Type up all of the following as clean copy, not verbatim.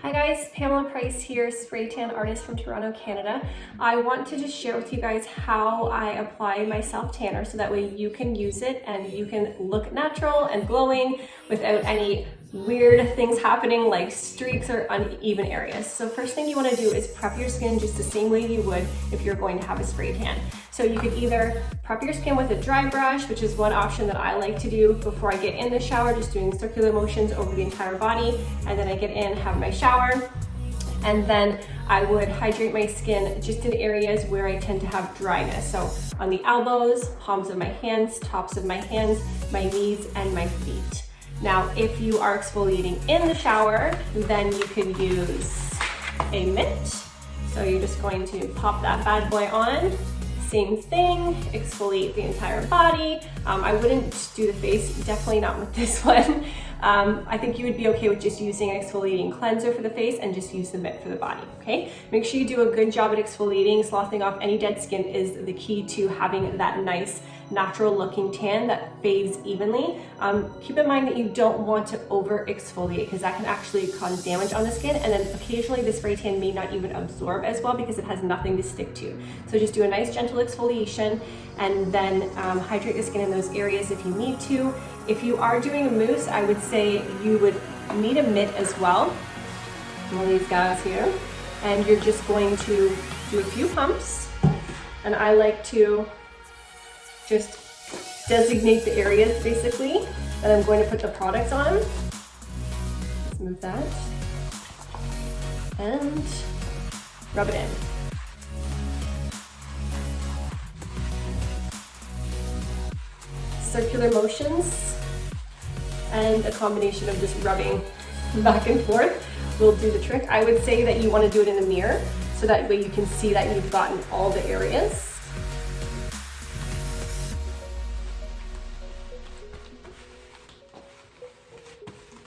Hi guys, Pamela Price here, spray tan artist from Toronto, Canada. I want to just share with you guys how I apply my self tanner so that way you can use it and you can look natural and glowing without any weird things happening like streaks or uneven areas. So first thing you want to do is prep your skin just the same way you would if you're going to have a spray tan. So you could either prep your skin with a dry brush, which is one option that I like to do before I get in the shower, just doing circular motions over the entire body, and then I get in, have my shower, and then I would hydrate my skin just in areas where I tend to have dryness. So on the elbows, palms of my hands, tops of my hands, my knees, and my feet. Now, if you are exfoliating in the shower, then you could use a mitt. So you're just going to pop that bad boy on. Same thing, exfoliate the entire body. I wouldn't do the face, definitely not with this one. I think you would be okay with just using an exfoliating cleanser for the face and just use the mitt for the body, okay? Make sure you do a good job at exfoliating. Sloughing off any dead skin is the key to having that nice, natural looking tan that fades evenly. Keep in mind that you don't want to over exfoliate because that can actually cause damage on the skin, and then occasionally the spray tan may not even absorb as well because it has nothing to stick to. So just do a nice gentle exfoliation and then hydrate the skin in those areas if you need to. If you are doing a mousse, I would say you would need a mitt as well. One of these guys here. And you're just going to do a few pumps. And I like to just designate the areas basically that I'm going to put the products on. Let's move that. And rub it in. Circular motions and a combination of just rubbing back and forth will do the trick. I would say that you want to do it in the mirror so that way you can see that you've gotten all the areas.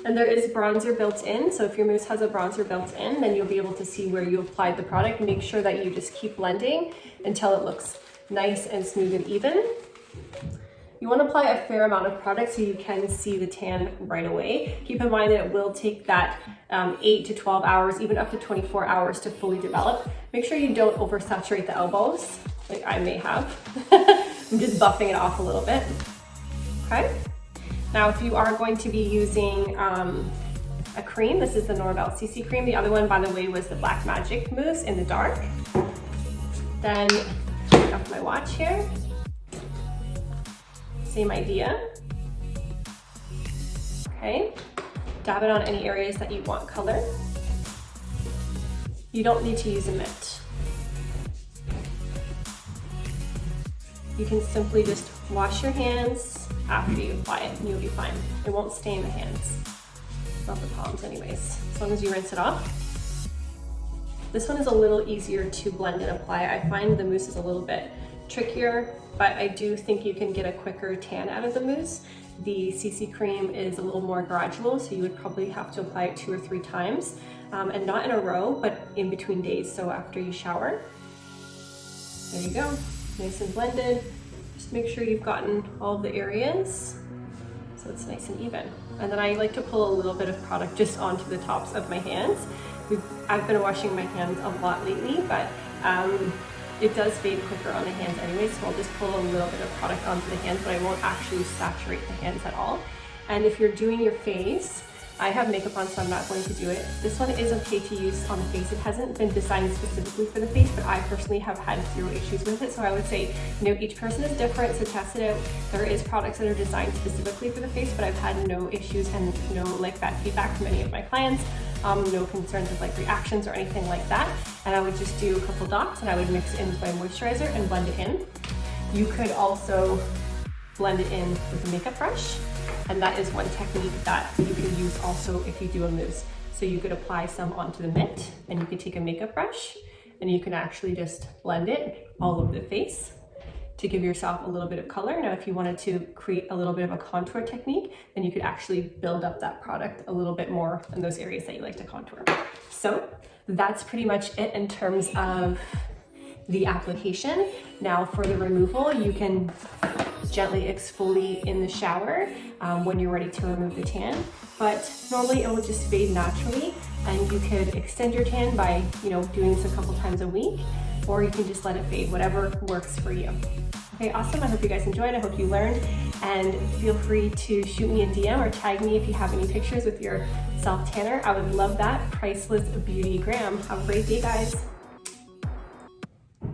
And there is bronzer built in, so if your mousse has a bronzer built in, then you'll be able to see where you applied the product. Make sure that you just keep blending until it looks nice and smooth and even. You want to apply a fair amount of product so you can see the tan right away. Keep in mind that it will take that 8 to 12 hours, even up to 24 hours to fully develop. Make sure you don't oversaturate the elbows, like I may have. I'm just buffing it off a little bit, okay? Now, if you are going to be using a cream, this is the Norvelle CC cream. The other one, by the way, was the Black Magic Mousse in the dark. Then, take off my watch here. Same idea. Okay, dab it on any areas that you want color. You don't need to use a mitt. You can simply just wash your hands after you apply it and you'll be fine. It won't stain the hands, not the palms anyways, as long as you rinse it off. This one is a little easier to blend and apply. I find the mousse is a little bit trickier, but I do think you can get a quicker tan out of the mousse. The CC cream is a little more gradual, so you would probably have to apply it 2 or 3 times, and not in a row, but in between days, so after you shower. There you go, nice and blended. Just make sure you've gotten all of the areas so it's nice and even. And then I like to pull a little bit of product just onto the tops of my hands. I've been washing my hands a lot lately, but it does fade quicker on the hands anyway, so I'll just pull a little bit of product onto the hands, but I won't actually saturate the hands at all. And if you're doing your face, I have makeup on, so I'm not going to do it. This one is okay to use on the face. It hasn't been designed specifically for the face, but I personally have had 0 issues with it. So I would say, you know, each person is different, so test it out. There is products that are designed specifically for the face, but I've had no issues and no like bad feedback from any of my clients. No concerns with like reactions or anything like that. And I would just do a couple dots and I would mix it in with my moisturizer and blend it in. You could also blend it in with a makeup brush. And that is one technique that you can use also if you do a mousse. So you could apply some onto the mitt and you could take a makeup brush and you can actually just blend it all over the face to give yourself a little bit of color. Now, if you wanted to create a little bit of a contour technique, then you could actually build up that product a little bit more in those areas that you like to contour. So that's pretty much it in terms of the application. Now for the removal, you can gently exfoliate in the shower when you're ready to remove the tan, but normally it will just fade naturally, and you could extend your tan by, doing this a couple times a week, or you can just let it fade, whatever works for you. Okay, awesome. I hope you guys enjoyed. I hope you learned, and feel free to shoot me a DM or tag me if you have any pictures with your self tanner. I would love that. Priceless beauty gram. Have a great day, guys.